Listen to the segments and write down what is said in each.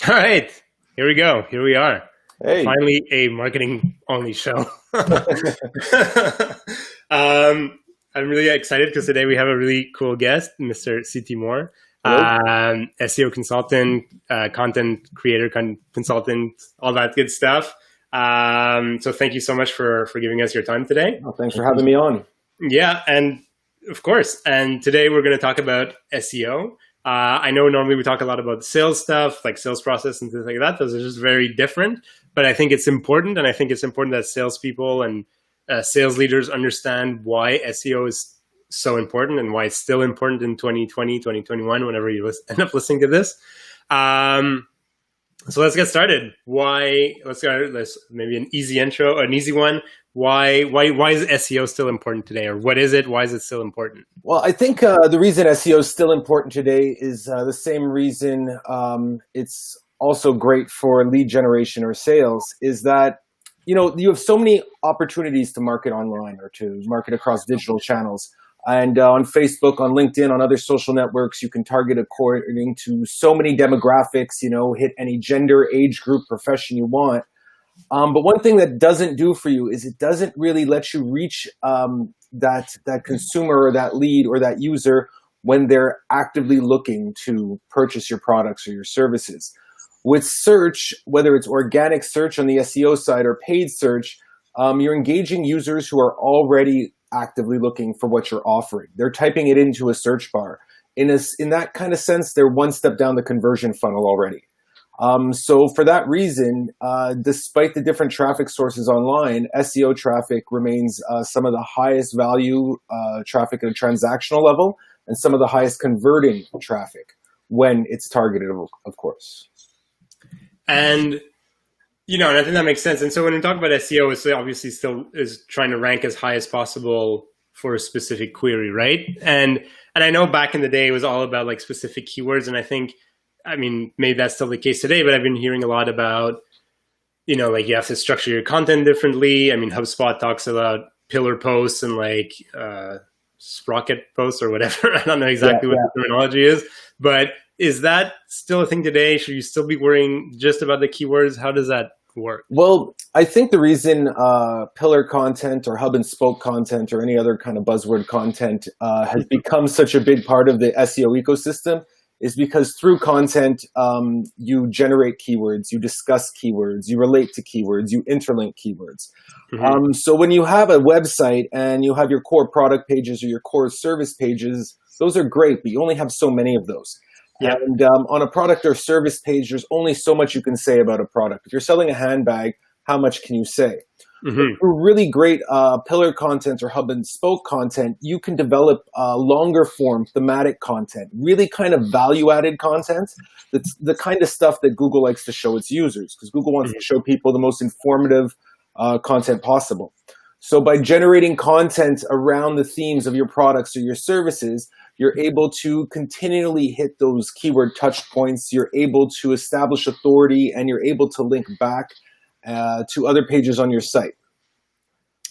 All right, here we go. Here we are. Hey. Finally, a marketing only show. um, I'm really excited because today we have a really cool guest, Mr. CT Moore, Hello. SEO consultant, content creator, consultant, all that good stuff. So thank you so much for giving us your time today. Oh, thanks for having me on. Yeah, and of course. And today we're going to talk about SEO. I know normally we talk a lot about sales stuff, like sales process and things like that. Those are just very different. But I think it's important, and I think it's important that salespeople and sales leaders understand why SEO is so important and why it's still important in 2020, 2021, whenever you end up listening to this. So let's get started. Let's maybe an easy intro, an easy one. Why is SEO still important today, or what is it? Why is it still important? Well, I think the reason SEO is still important today is the same reason it's also great for lead generation or sales, is that you have so many opportunities to market online or to market across digital channels. And on Facebook, on LinkedIn, on other social networks, you can target according to so many demographics, hit any gender, age group, profession you want. But one thing that doesn't do for you is it doesn't really let you reach that consumer or that lead or that user when they're actively looking to purchase your products or your services. With search, whether it's organic search on the SEO side or paid search, you're engaging users who are already actively looking for what you're offering. They're typing it into a search bar. In that kind of sense, they're one step down the conversion funnel already. So for that reason, despite the different traffic sources online, SEO traffic remains some of the highest value traffic at a transactional level and some of the highest converting traffic when it's targeted, of course. And and I think that makes sense. And so when we talk about SEO, it's obviously still is trying to rank as high as possible for a specific query, right? And I know back in the day it was all about like specific keywords, and maybe that's still the case today, but I've been hearing a lot about, like you have to structure your content differently. I mean, HubSpot talks about pillar posts and like sprocket posts or whatever. I don't know exactly what the terminology is, but is that still a thing today? Should you still be worrying just about the keywords? How does that work? Well, I think the reason pillar content or hub and spoke content or any other kind of buzzword content has become such a big part of the SEO ecosystem is because through content, you generate keywords, you discuss keywords, you relate to keywords, you interlink keywords. Mm-hmm. So when you have a website and you have your core product pages or your core service pages, those are great, but you only have so many of those. Yep. And on a product or service page, there's only so much you can say about a product. If you're selling a handbag, how much can you say? Mm-hmm. For really great pillar content or hub and spoke content, you can develop longer form thematic content, really kind of value-added content. That's the kind of stuff that Google likes to show its users, because Google wants to show people the most informative content possible. So by generating content around the themes of your products or your services, you're able to continually hit those keyword touch points. You're able to establish authority, and you're able to link back to other pages on your site.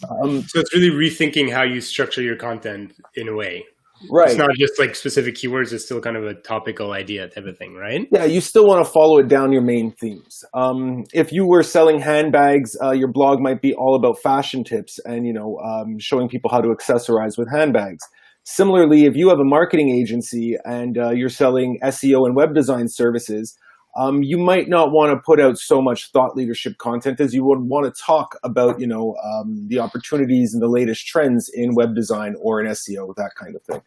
So it's really rethinking how you structure your content in a way. Right. It's not just like specific keywords. It's still kind of a topical idea type of thing, right? Yeah, you still want to follow it down your main themes. If you were selling handbags, your blog might be all about fashion tips and, showing people how to accessorize with handbags. Similarly, if you have a marketing agency and you're selling SEO and web design services, you might not want to put out so much thought leadership content as you would want to talk about, the opportunities and the latest trends in web design or in SEO, that kind of thing.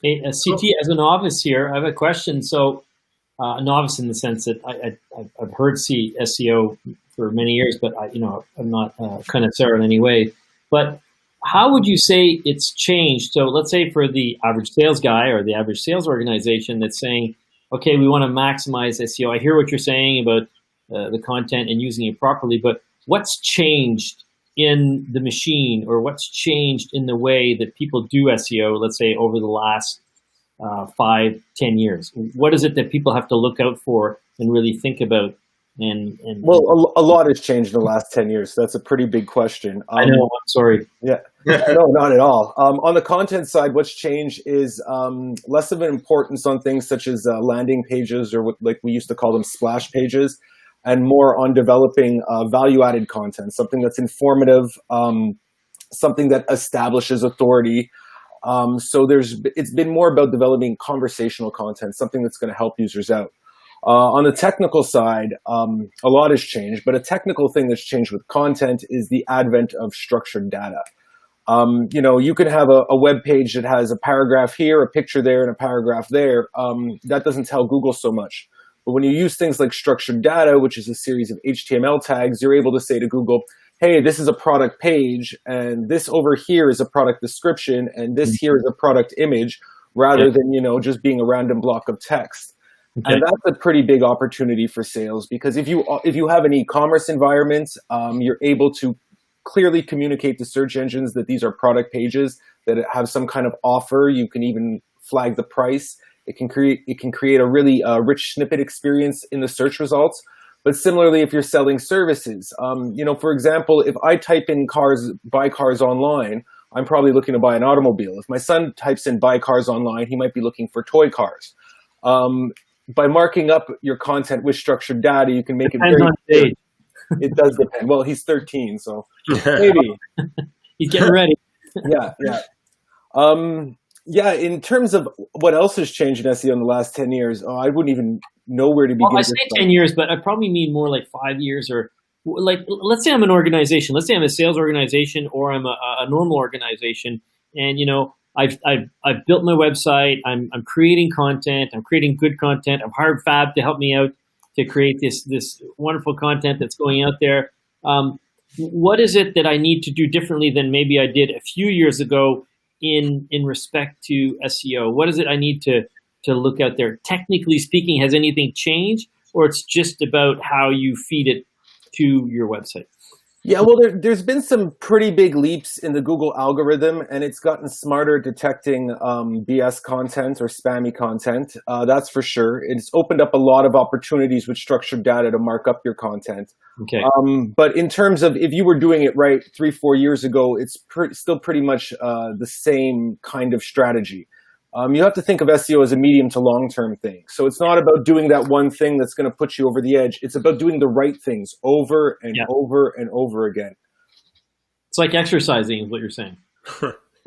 Hey, CT, as a novice here, I have a question. So, a novice in the sense that I've heard SEO for many years, but I'm not a connoisseur in any way. But how would you say it's changed? So let's say for the average sales guy or the average sales organization that's saying, okay, we want to maximize SEO. I hear what you're saying about the content and using it properly, but what's changed in the machine, or what's changed in the way that people do SEO, let's say over the last 5-10 years? What is it that people have to look out for and really think about Well, a lot has changed in the last 10 years. So that's a pretty big question. I know. I'm sorry. Yeah, no, not at all. On the content side, what's changed is less of an importance on things such as landing pages, or what, like we used to call them, splash pages, and more on developing value-added content, something that's informative, something that establishes authority. So it's been more about developing conversational content, something that's going to help users out. On the technical side, a lot has changed, but a technical thing that's changed with content is the advent of structured data. You can have a web page that has a paragraph here, a picture there, and a paragraph there. That doesn't tell Google so much. But when you use things like structured data, which is a series of HTML tags, you're able to say to Google, hey, this is a product page, and this over here is a product description, and this here is a product image, rather than, just being a random block of text. Okay. And that's a pretty big opportunity for sales, because if you have an e-commerce environment, you're able to clearly communicate to search engines that these are product pages that have some kind of offer. You can even flag the price. It can create a really rich snippet experience in the search results. But similarly, if you're selling services, for example, if I type in buy cars online, I'm probably looking to buy an automobile. If my son types in buy cars online, he might be looking for toy cars. By marking up your content with structured data, you can make it very clear. It does depend. Well, he's 13, so maybe. He's getting ready. Yeah. In terms of what else has changed in SEO in the last 10 years, I wouldn't even know where to begin. Well, I say 10 years, but I probably mean more like 5 years, or like, let's say I'm an organization. Let's say I'm a sales organization, or I'm a normal organization, and I've built my website. I'm creating content. I'm creating good content. I've hired Fab to help me out to create this wonderful content that's going out there. What is it that I need to do differently than maybe I did a few years ago in respect to SEO? What is it I need to look out there? Technically speaking, has anything changed, or it's just about how you feed it to your website? Yeah, well, there's been some pretty big leaps in the Google algorithm, and it's gotten smarter at detecting BS content or spammy content. That's for sure. It's opened up a lot of opportunities with structured data to mark up your content. Okay. But in terms of if you were doing it right 3-4 years ago, it's still pretty much the same kind of strategy. You have to think of SEO as a medium to long-term thing. So it's not about doing that one thing that's going to put you over the edge. It's about doing the right things over and over and over again. It's like exercising is what you're saying.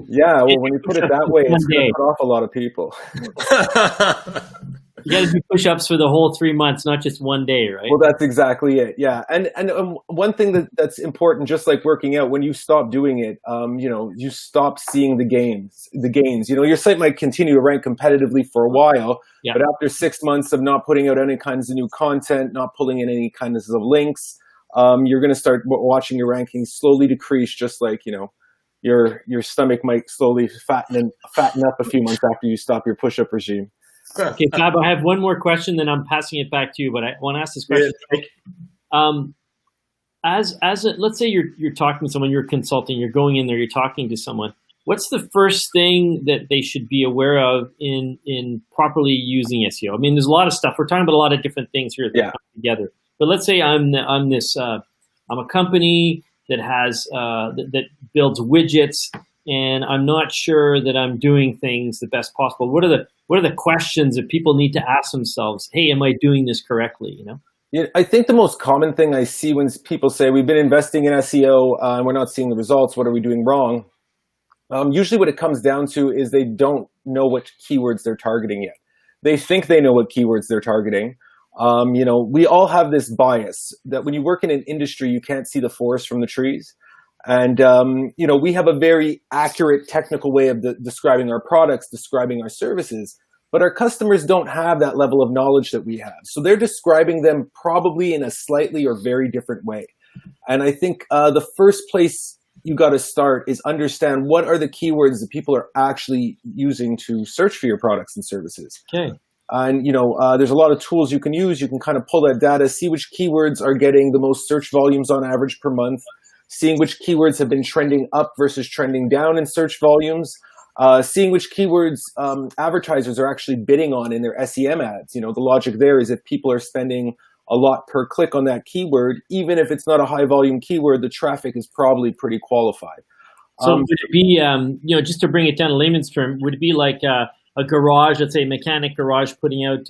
Yeah, well, when you put it that way, it's going to put off a lot of people. You got to do push-ups for the whole 3 months, not just one day, right? Well, that's exactly it. Yeah, and one thing that's important, just like working out, when you stop doing it, you stop seeing the gains. Your site might continue to rank competitively for a while, but after 6 months of not putting out any kinds of new content, not pulling in any kinds of links, you're going to start watching your rankings slowly decrease, just like your stomach might slowly fatten up a few months after you stop your push-up regime. Okay, Fab, I have one more question, then I'm passing it back to you. But I want to ask this question. Let's say you're talking to someone, you're consulting, you're going in there, you're talking to someone. What's the first thing that they should be aware of in properly using SEO? I mean, there's a lot of stuff. We're talking about a lot of different things here that come together. But let's say I'm a company that has that builds widgets, and I'm not sure that I'm doing things the best possible. What are the questions that people need to ask themselves? Hey, am I doing this correctly? Yeah, I think the most common thing I see when people say we've been investing in SEO and we're not seeing the results, what are we doing wrong? Usually what it comes down to is they don't know what keywords they're targeting yet. They think they know what keywords they're targeting. We all have this bias that when you work in an industry, you can't see the forest from the trees. And, we have a very accurate technical way of describing our products, describing our services, but our customers don't have that level of knowledge that we have. So they're describing them probably in a slightly or very different way. And I think the first place you got to start is understand what are the keywords that people are actually using to search for your products and services. Okay. And, there's a lot of tools you can use. You can kind of pull that data, see which keywords are getting the most search volumes on average per month, seeing which keywords have been trending up versus trending down in search volumes, seeing which keywords advertisers are actually bidding on in their SEM ads. The logic there is if people are spending a lot per click on that keyword, even if it's not a high volume keyword, the traffic is probably pretty qualified. So would it be, just to bring it down to layman's term, would it be like a garage, let's say mechanic garage, putting out,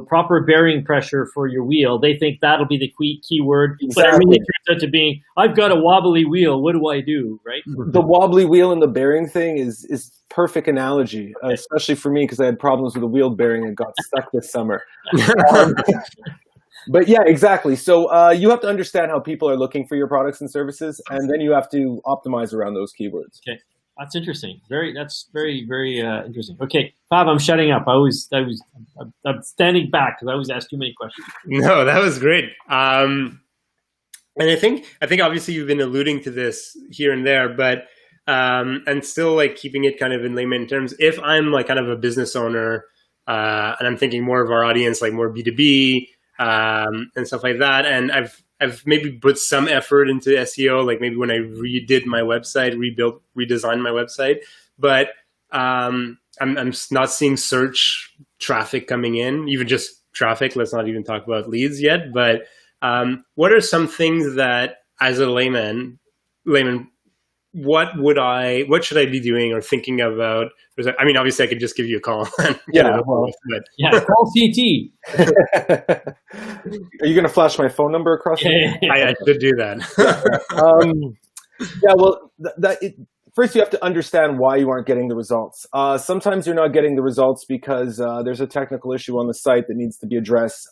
proper bearing pressure for your wheel? They think that'll be the keyword, Exactly. but it really turns out to being, I've got a wobbly wheel. What do I do, right? The wobbly wheel and the bearing thing is perfect analogy, especially for me because I had problems with the wheel bearing and got stuck this summer. But yeah, exactly. So you have to understand how people are looking for your products and services, and then you have to optimize around those keywords. Okay, that's interesting. That's very interesting. Okay, Fab, I'm shutting up. I'm standing back because I always ask too many questions. No, that was great. And I think obviously you've been alluding to this here and there, but and still like keeping it kind of in layman terms. If I'm like kind of a business owner, and I'm thinking more of our audience, like more B2B. And stuff like that. And I've maybe put some effort into SEO, like maybe when I redid my website, redesigned my website, but I'm not seeing search traffic coming in, even just traffic. Let's not even talk about leads yet. But what are some things that, as a layman, what should I be doing or thinking about? I mean, obviously I could just give you a call. Call CT. Are you going to flash my phone number across? I should do that. First you have to understand why you aren't getting the results. Sometimes you're not getting the results because there's a technical issue on the site that needs to be addressed.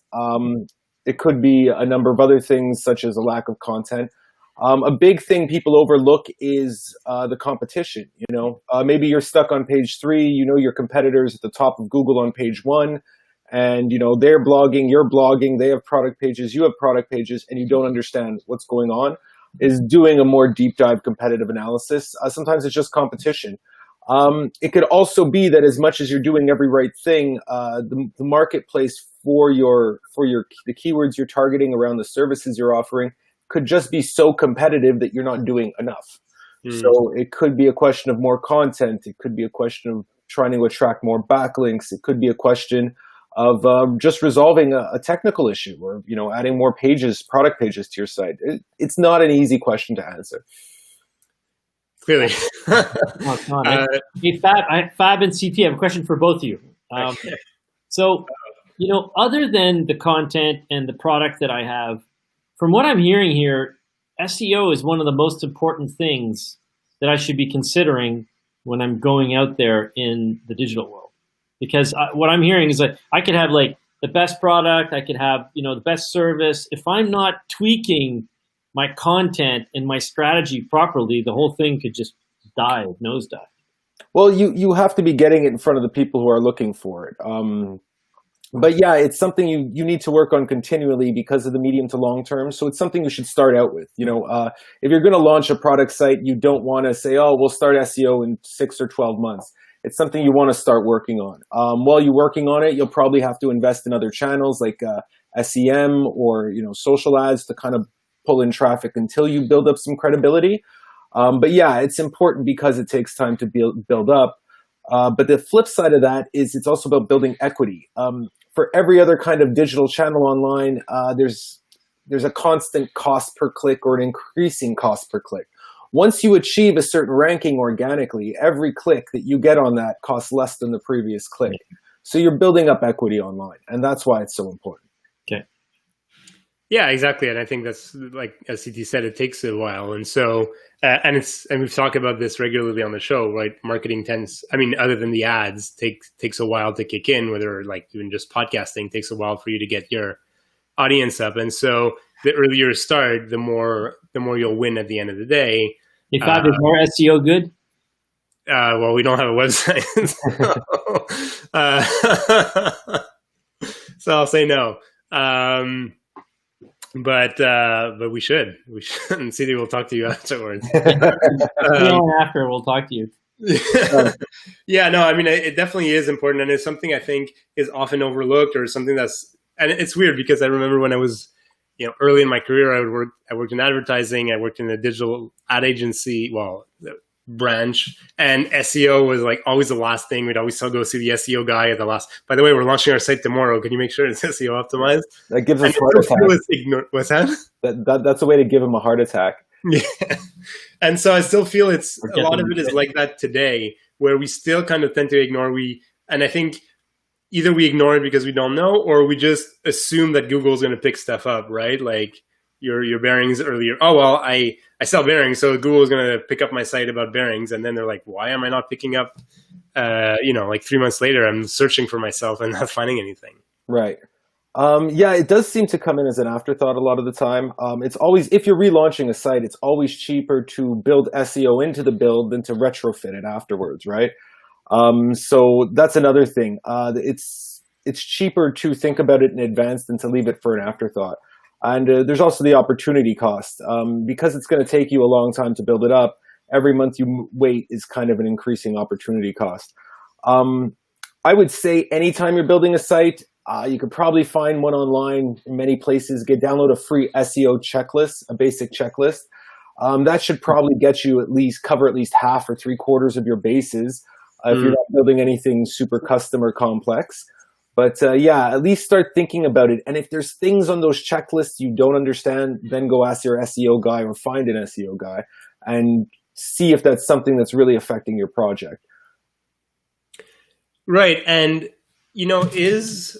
It could be a number of other things, such as a lack of content. A big thing people overlook is the competition. Maybe you're stuck on page 3. Your competitors at the top of Google on page 1, and they're blogging, you're blogging. They have product pages, you have product pages, and you don't understand what's going on. Is doing a more deep dive competitive analysis. Sometimes it's just competition. It could also be that as much as you're doing every right thing, the marketplace for the keywords you're targeting around the services you're offering could just be so competitive that you're not doing enough. So it could be a question of more content. It could be a question of trying to attract more backlinks. It could be a question of just resolving a technical issue, or adding more pages, product pages to your site. It's not an easy question to answer. Clearly. No, it's not. Hey, Fab and CT, I have a question for both of you. Okay. So, other than the content and the product that I have, from what I'm hearing here, SEO is one of the most important things that I should be considering when I'm going out there in the digital world. Because what I'm hearing is that I could have like the best product, I could have the best service. If I'm not tweaking my content and my strategy properly, the whole thing could just nosedive. Well, you have to be getting it in front of the people who are looking for it. But yeah, it's something you need to work on continually because of the medium to long term. So it's something you should start out with. If you're going to launch a product site, you don't want to say, oh, we'll start SEO in 6 or 12 months. It's something you want to start working on. While you're working on it, you'll probably have to invest in other channels like SEM or social ads to kind of pull in traffic until you build up some credibility. But yeah, it's important because it takes time to build up. But the flip side of that is it's also about building equity. For every other kind of digital channel online, there's a constant cost per click or an increasing cost per click. Once you achieve a certain ranking organically, every click that you get on that costs less than the previous click. So you're building up equity online, and that's why it's so important. Okay. Yeah, exactly. And I think that's, like as CT said, it takes a while. And so, and we've talked about this regularly on the show, right? Marketing other than the ads, takes a while to kick in, whether like even just podcasting takes a while for you to get your audience up. And so the earlier you start, the more you'll win at the end of the day. If that is more SEO good? Well, we don't have a website. So I'll say no. But we should. And CD will talk to you afterwards. After we'll talk to you. Yeah, no, I mean, it definitely is important, and it's something I think is often overlooked, or something and it's weird because I remember when I was, early in my career, I worked in advertising. I worked in a digital ad agency. Well, branch, and SEO was like always the last thing. We'd always still go see the SEO guy at the last. By the way, we're launching our site tomorrow. Can you make sure it's SEO optimized? That gives us And heart attack. What's that? That's a way to give him a heart attack. Yeah. And so I still feel it's We're a lot of getting it is like that today, where we still kind of tend to ignore. And I think either we ignore it because we don't know, or we just assume that Google's going to pick stuff up, right? Like your bearings earlier. Oh, well, I sell bearings, so Google's going to pick up my site about bearings. And then they're like, why am I not picking up, like 3 months later, I'm searching for myself and not finding anything. Right. Yeah, it does seem to come in as an afterthought a lot of the time. It's always, if you're relaunching a site, it's always cheaper to build SEO into the build than to retrofit it afterwards, right? So that's another thing. It's cheaper to think about it in advance than to leave it for an afterthought. And there's also the opportunity cost. Because it's going to take you a long time to build it up, every month you wait is kind of an increasing opportunity cost. I would say anytime you're building a site, you could probably find one online in many places. Download a free SEO checklist, a basic checklist. That should probably get you cover at least half or 3/4 of your bases if you're not building anything super custom or complex. But yeah, at least start thinking about it. And if there's things on those checklists you don't understand, then go ask your SEO guy or find an SEO guy and see if that's something that's really affecting your project. Right. And, is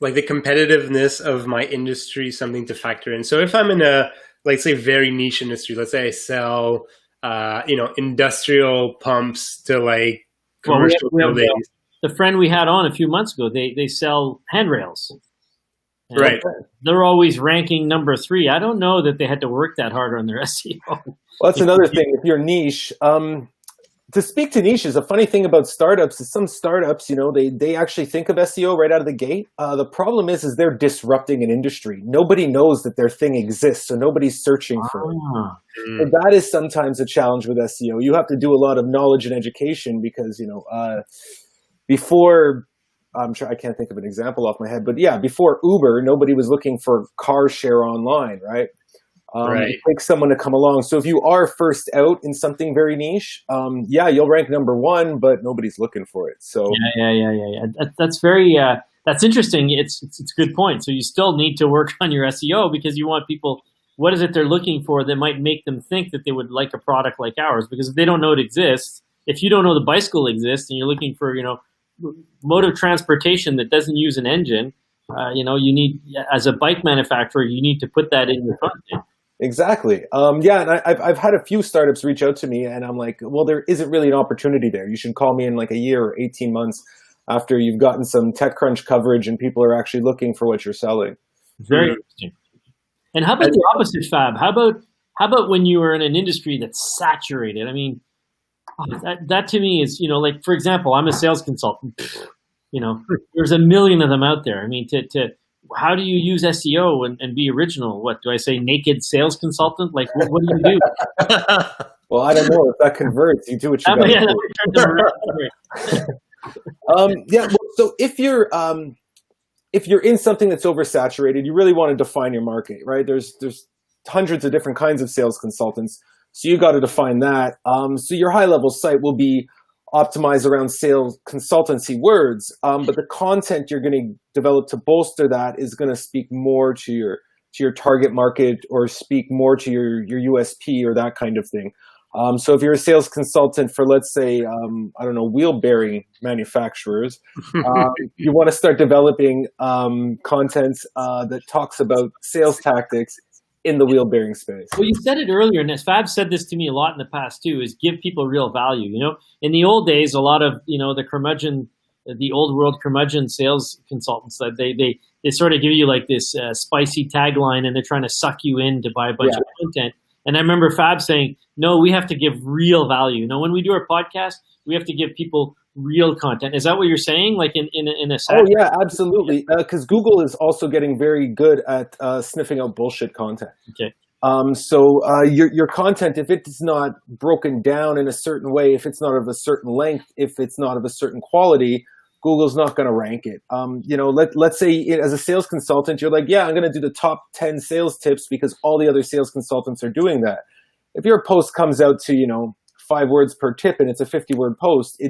like the competitiveness of my industry something to factor in? So if I'm in a, like, say, very niche industry, let's say I sell, industrial pumps to like commercial buildings. The friend we had on a few months ago, they sell handrails. And right. They're always ranking number 3. I don't know that they had to work that hard on their SEO. Well, that's another thing. If you're niche, to speak to niches, a funny thing about startups is some startups, they actually think of SEO right out of the gate. The problem is they're disrupting an industry. Nobody knows that their thing exists, so nobody's searching for it. So that is sometimes a challenge with SEO. You have to do a lot of knowledge and education because, before, I'm sure I can't think of an example off my head, but yeah, before Uber, nobody was looking for car share online, right? Right. It takes someone to come along. So if you are first out in something very niche, yeah, you'll rank number 1, but nobody's looking for it. So yeah. That's very that's interesting. It's a good point. So you still need to work on your SEO because you want people. What is it they're looking for that might make them think that they would like a product like ours? Because if they don't know it exists, if you don't know the bicycle exists, and you're looking for mode of transportation that doesn't use an engine, you need, as a bike manufacturer, you need to put that in your content. Exactly. Yeah, and I've had a few startups reach out to me, and I'm like, well, there isn't really an opportunity there. You should call me in like a year or 18 months after you've gotten some TechCrunch coverage and people are actually looking for what you're selling. Very interesting. And how about the opposite, Fab? How about when you are in an industry that's saturated? I mean, that to me is, like, for example, I'm a sales consultant. There's a million of them out there. I mean, how do you use SEO and be original? What do I say? Naked sales consultant? Like, what do you do? Well, I don't know if that converts. You do what you got to do. Yeah. So if you're in something that's oversaturated, you really want to define your market, right? There's hundreds of different kinds of sales consultants, so you got to define that. So your high level site will be optimized around sales consultancy words, but the content you're going to develop to bolster that is going to speak more to your target market or speak more to your USP or that kind of thing. So if you're a sales consultant for, let's say, I don't know, wheel bearing manufacturers, you want to start developing content that talks about sales tactics in the wheel bearing space. Well, you said it earlier, and Fab said this to me a lot in the past too, is give people real value. In the old days, a lot of, the old world curmudgeon sales consultants, that they sort of give you like this spicy tagline, and they're trying to suck you in to buy a bunch of content. And I remember Fab saying, no, we have to give real value. When we do our podcast, we have to give people real content. Is that what you're saying? Like in a Oh yeah, absolutely. Because Google is also getting very good at sniffing out bullshit content. Okay. So your content, if it's not broken down in a certain way, if it's not of a certain length, if it's not of a certain quality, Google's not going to rank it. Let's say as a sales consultant, you're like, yeah, I'm going to do the top 10 sales tips because all the other sales consultants are doing that. if your post comes out to, 5 words per tip and it's a 50-word post,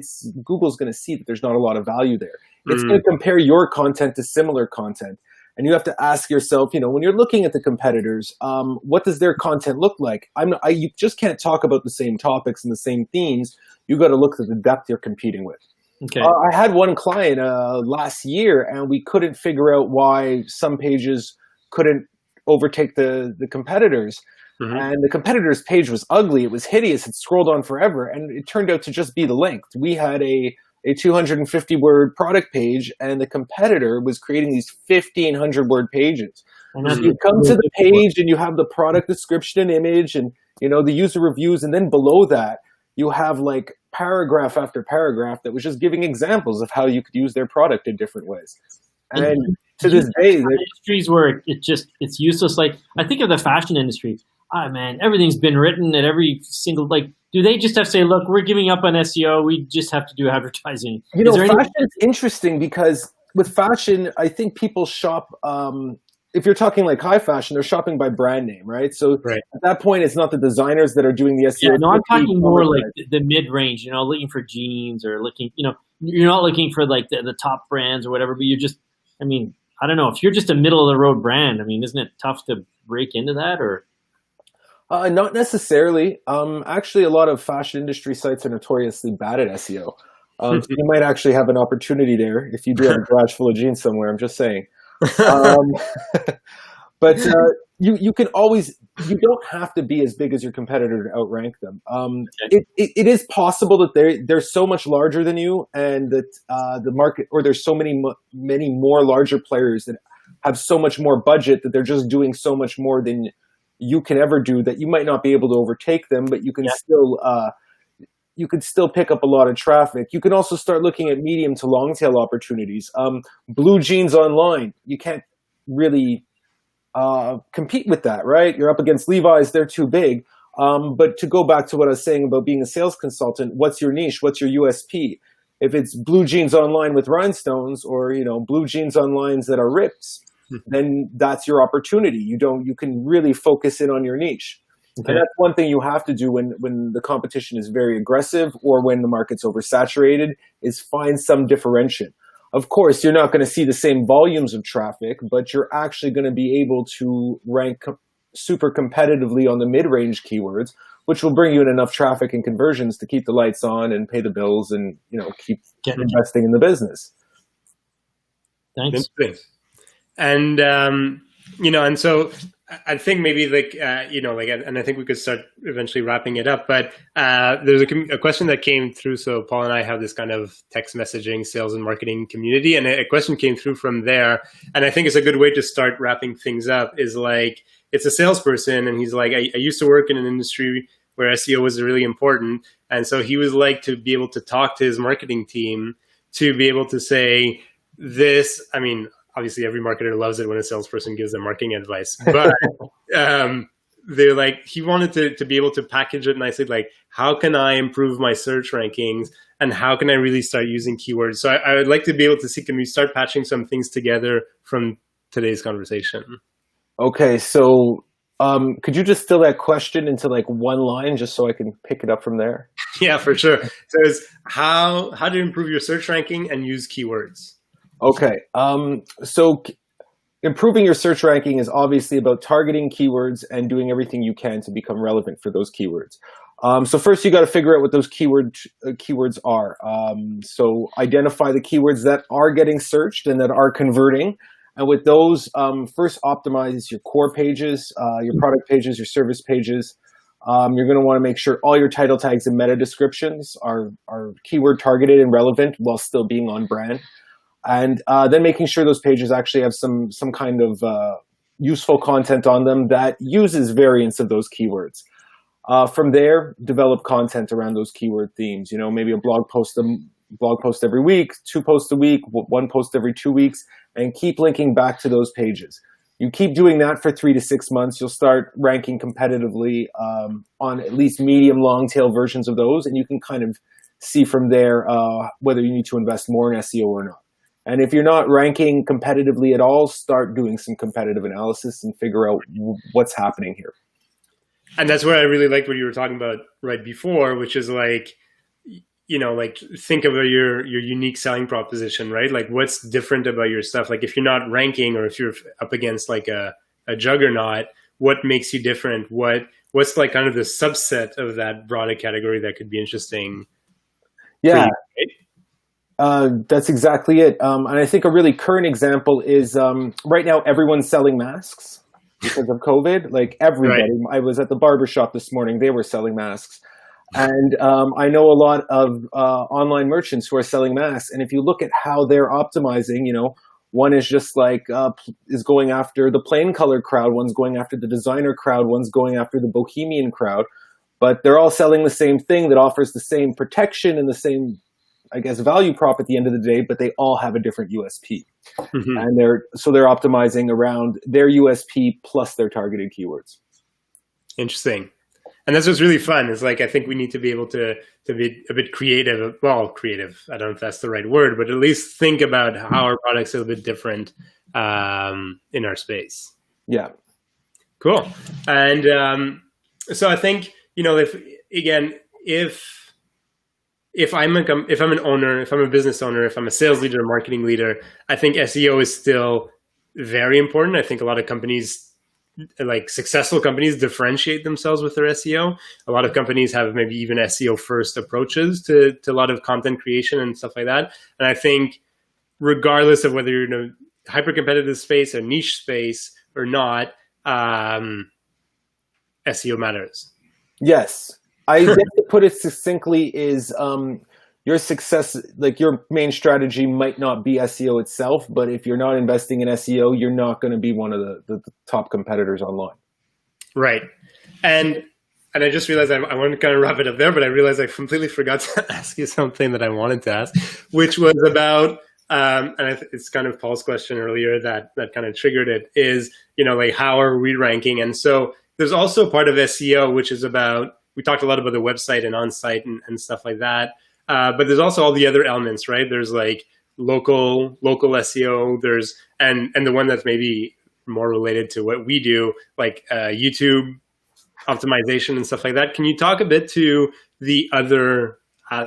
Google's going to see that there's not a lot of value there. It's going to compare your content to similar content. And you have to ask yourself, when you're looking at the competitors, what does their content look like? You just can't talk about the same topics and the same themes. You got to look at the depth you're competing with. Okay. I had one client last year, and we couldn't figure out why some pages couldn't overtake the competitors. And the competitor's page was ugly. It was hideous. It scrolled on forever, and it turned out to just be the length. We had a 250-word product page, and the competitor was creating these 1,500-word pages. So you come to the page, and you have the product description and image, and the user reviews, and then below that, you have like paragraph after paragraph that was just giving examples of how you could use their product in different ways. And to this day, industries where it's useless. Like I think of the fashion industry. Ah, man, everything's been written at every single, do they just have to say, look, we're giving up on SEO. We just have to do advertising. Fashion is interesting because with fashion, I think people shop, if you're talking like high fashion, they're shopping by brand name, right? So at that point, it's not the designers that are doing the SEO. Yeah, no, I'm talking more like the mid-range, looking for jeans or looking, you're not looking for like the top brands or whatever, but you're just, I don't know. If you're just a middle-of-the-road brand, isn't it tough to break into that or? Not necessarily. Actually, a lot of fashion industry sites are notoriously bad at SEO. So you might actually have an opportunity there if you do have a garage full of jeans somewhere. I'm just saying. But you can always, you don't have to be as big as your competitor to outrank them. It is possible that they're so much larger than you, and that the market, or there's so many more larger players that have so much more budget that they're just doing so much more than you can ever do, that you might not be able to overtake them, but you can still pick up a lot of traffic. You can also start looking at medium to long tail opportunities. Blue jeans online, you can't really compete with that, right? You're up against Levi's, they're too big. But to go back to what I was saying about being a sales consultant, what's your niche? What's your USP? If it's blue jeans online with rhinestones, or blue jeans online that are ripped, then that's your opportunity. You can really focus in on your niche. Okay. And that's one thing you have to do when the competition is very aggressive or when the market's oversaturated, is find some differentiation. Of course, you're not going to see the same volumes of traffic, but you're actually going to be able to rank super competitively on the mid-range keywords, which will bring you in enough traffic and conversions to keep the lights on and pay the bills and keep investing in the business. Thanks. And and so I think maybe and I think we could start eventually wrapping it up. But there's a question that came through. So Paul and I have this kind of text messaging sales and marketing community, and a question came through from there. And I think it's a good way to start wrapping things up. Is like, it's a salesperson, and he's like, I used to work in an industry where SEO was really important, and so he was like to be able to talk to his marketing team to be able to say this. Obviously, every marketer loves it when a salesperson gives them marketing advice, but they're like, he wanted to be able to package it nicely, like, how can I improve my search rankings, and how can I really start using keywords? So I would like to be able to see, can we start patching some things together from today's conversation? Okay, so could you just fill that question into like one line just so I can pick it up from there? Yeah, for sure. So it's how to improve your search ranking and use keywords. Okay, so improving your search ranking is obviously about targeting keywords and doing everything you can to become relevant for those keywords. So first, you got to figure out what those keywords are. So identify the keywords that are getting searched and that are converting. And with those, first optimize your core pages, your product pages, your service pages. You're going to want to make sure all your title tags and meta descriptions are keyword targeted and relevant while still being on brand. And then making sure those pages actually have some kind of useful content on them that uses variants of those keywords. From there, develop content around those keyword themes. Maybe a blog post every week, 2 posts a week, 1 post every 2 weeks, and keep linking back to those pages. You keep doing that for 3 to 6 months, you'll start ranking competitively on at least medium long tail versions of those, and you can kind of see from there whether you need to invest more in SEO or not. And if you're not ranking competitively at all, start doing some competitive analysis and figure out what's happening here. And that's where I really liked what you were talking about right before, which is like, like think about your unique selling proposition, right? Like what's different about your stuff? Like if you're not ranking or if you're up against like a juggernaut, what makes you different? What's like kind of the subset of that broader category that could be interesting for Yeah, you, right? that's exactly it. And I think a really current example is right now everyone's selling masks because of COVID. Like Right. everybody. I was at the barber shop this morning; they were selling masks. And I know a lot of online merchants who are selling masks. And if you look at how they're optimizing, one is just like is going after the plain color crowd, one's going after the designer crowd, one's going after the bohemian crowd. But they're all selling the same thing that offers the same protection and the same, I guess, value prop at the end of the day. But they all have a different USP, Hmm. and they're optimizing around their USP plus their targeted keywords. Interesting. And that's what's really fun. Is like I think we need to be able to be a bit creative. Well, creative. I don't know if that's the right word, but at least think about how our products are a bit different in our space. Yeah. Cool. And so I think if I'm an owner, if I'm a business owner, if I'm a sales leader, a marketing leader, I think SEO is still very important. I think a lot of companies, like successful companies, differentiate themselves with their SEO. A lot of companies have maybe even SEO first approaches to a lot of content creation and stuff like that. And I think regardless of whether you're in a hyper competitive space, a niche space or not, SEO matters. Yes. I guess to put it succinctly is your success, like your main strategy might not be SEO itself, but if you're not investing in SEO, you're not going to be one of the top competitors online. Right. And I just realized I wanted to kind of wrap it up there, but I realized I completely forgot to ask you something that I wanted to ask, which was about, it's kind of Paul's question earlier that kind of triggered it, is, like how are we ranking? And so there's also part of SEO, which is about, we talked a lot about the website and on-site and stuff like that. But there's also all the other elements, right? There's like local SEO. There's and the one that's maybe more related to what we do, like YouTube optimization and stuff like that. Can you talk a bit to the other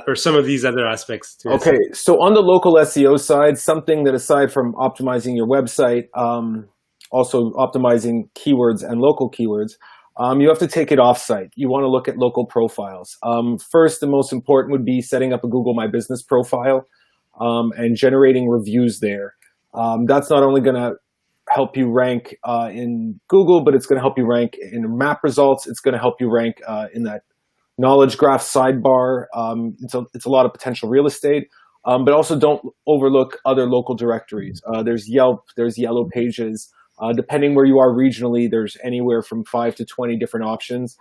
or some of these other aspects to Okay, so on the local SEO side, something that aside from optimizing your website, also optimizing keywords and local keywords, you have to take it off-site. You want to look at local profiles. First and most important would be setting up a Google My Business profile and generating reviews there. That's not only going to help you rank in Google, but it's going to help you rank in map results. It's going to help you rank in that knowledge graph sidebar. It's a lot of potential real estate. But also don't overlook other local directories. There's Yelp, there's Yellow Pages. Depending where you are regionally, there's anywhere from 5 to 20 different options.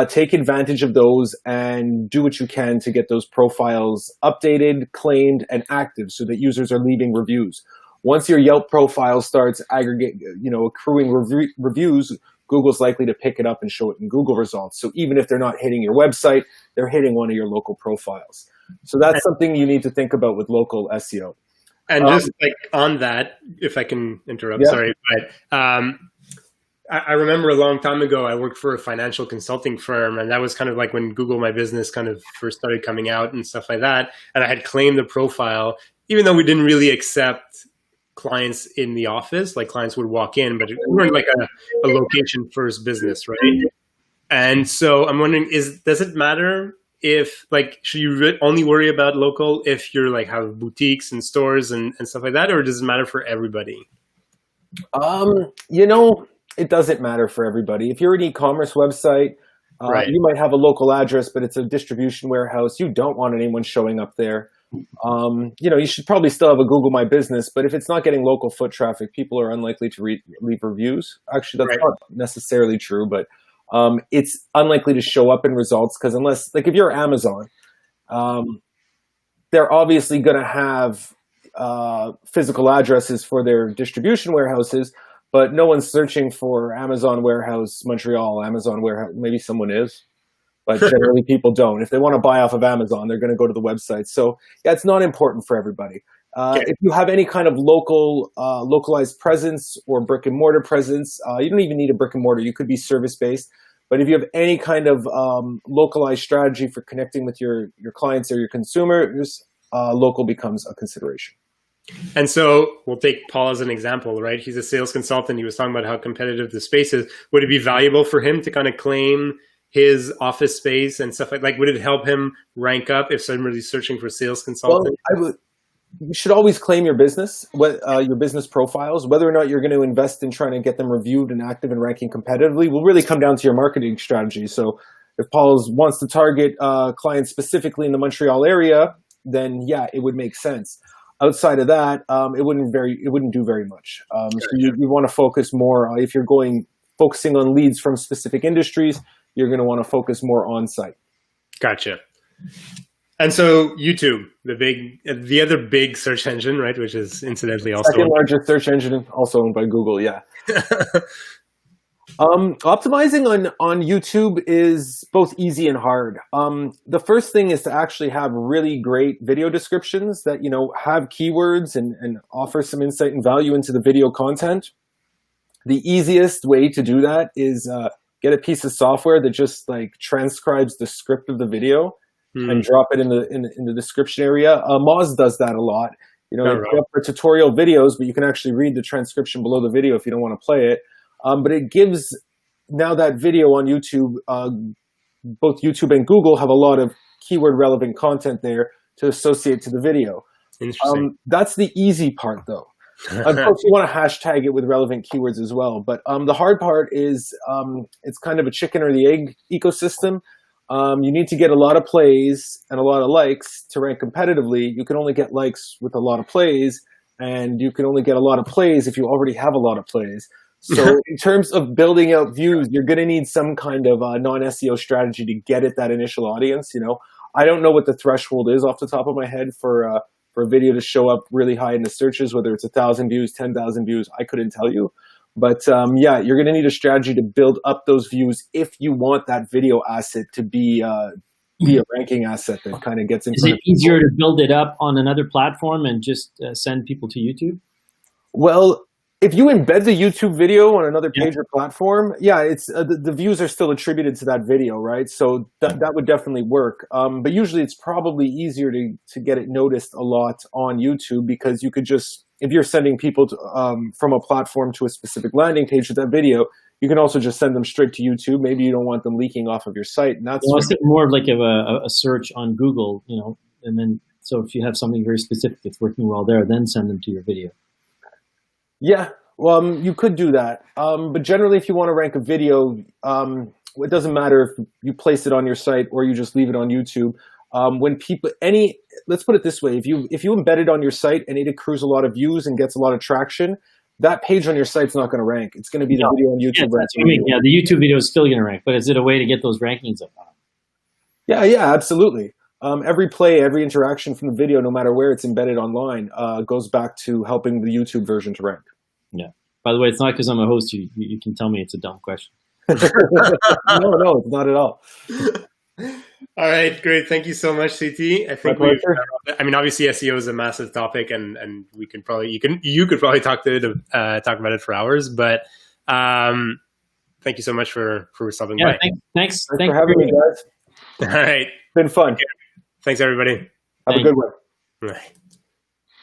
Take advantage of those and do what you can to get those profiles updated, claimed, and active so that users are leaving reviews. Once your Yelp profile starts accruing reviews, Google's likely to pick it up and show it in Google results. So even if they're not hitting your website, they're hitting one of your local profiles. So that's something you need to think about with local SEO. And just like on that, if I can interrupt, Yeah. sorry, but I remember a long time ago, I worked for a financial consulting firm, and that was kind of like when Google My Business kind of first started coming out and stuff like that. And I had claimed the profile, even though we didn't really accept clients in the office, like clients would walk in, but we weren't like a location first business, right? And so I'm wondering, does it matter if like, should you only worry about local if you're like have boutiques and stores and stuff like that, or does it matter for everybody? It doesn't matter for everybody. If you're an e-commerce website, Right. you might have a local address, but it's a distribution warehouse. You don't want anyone showing up there. You should probably still have a Google My Business, but if it's not getting local foot traffic, people are unlikely to leave reviews. Actually, that's Right. not necessarily true, but it's unlikely to show up in results because unless, like if you're Amazon, they're obviously going to have physical addresses for their distribution warehouses, but no one's searching for Amazon Warehouse Montreal, Amazon Warehouse. Maybe someone is, but generally people don't. If they want to buy off of Amazon, they're going to go to the website. So yeah, it's not important for everybody. Okay. If you have any kind of localized presence or brick and mortar presence, you don't even need a brick and mortar. You could be service based. But if you have any kind of localized strategy for connecting with your clients or your consumers, local becomes a consideration. And so we'll take Paul as an example, right? He's a sales consultant. He was talking about how competitive the space is. Would it be valuable for him to kind of claim his office space and stuff like, would it help him rank up if somebody's searching for sales consultant? Well, you should always claim your business, your business profiles. Whether or not you're going to invest in trying to get them reviewed and active and ranking competitively will really come down to your marketing strategy. So if Paul wants to target clients specifically in the Montreal area, then yeah, it would make sense. Outside of that, it wouldn't do very much. So you want to focus more. If you're focusing on leads from specific industries, you're going to want to focus more on site. Gotcha. And so YouTube, the other big search engine, right, which is incidentally also second largest search engine, also owned by Google. Yeah. Optimizing on YouTube is both easy and hard. The first thing is to actually have really great video descriptions that, have keywords and offer some insight and value into the video content. The easiest way to do that is get a piece of software that just like transcribes the script of the video and drop it in the description area. Moz does that a lot. For tutorial videos, but you can actually read the transcription below the video if you don't want to play it. But it gives, now that video on YouTube, both YouTube and Google have a lot of keyword relevant content there to associate to the video. Interesting. That's the easy part though. Of course, you want to hashtag it with relevant keywords as well. But the hard part is it's kind of a chicken or the egg ecosystem. You need to get a lot of plays and a lot of likes to rank competitively. You can only get likes with a lot of plays, and you can only get a lot of plays if you already have a lot of plays. So in terms of building out views, you're going to need some kind of non-SEO strategy to get at that initial audience. I don't know what the threshold is off the top of my head for a video to show up really high in the searches, whether it's 1,000 views, 10,000 views, I couldn't tell you. But yeah, you're going to need a strategy to build up those views if you want that video asset to be a ranking asset that kind of gets into. Is it easier to build it up on another platform and just send people to YouTube? Well, if you embed the YouTube video on another page or platform, yeah, it's the views are still attributed to that video, right? So that would definitely work. But usually it's probably easier to get it noticed a lot on YouTube, because you could just, if you're sending people from a platform to a specific landing page with that video, you can also just send them straight to YouTube. Maybe you don't want them leaking off of your site. And that's more like a search on Google, and then, so if you have something very specific that's working well there, then send them to your video. Yeah, well, you could do that. But generally, if you want to rank a video, it doesn't matter if you place it on your site or you just leave it on YouTube. Let's put it this way: if you embed it on your site and it accrues a lot of views and gets a lot of traction, that page on your site's not going to rank. It's going to be the video on YouTube. Yeah, that's what I mean. Yeah, the YouTube video is still going to rank, but is it a way to get those rankings up? Yeah, absolutely. Every play, every interaction from the video, no matter where it's embedded online, goes back to helping the YouTube version to rank. Yeah. By the way, it's not because I'm a host. You can tell me it's a dumb question. No, it's not at all. All right, great. Thank you so much, CT. I think obviously SEO is a massive topic, and we can probably you could probably talk about it for hours. But thank you so much for stopping by. Thanks for having me, guys. All right, It's been fun. Thanks, everybody. Have a good one. Right.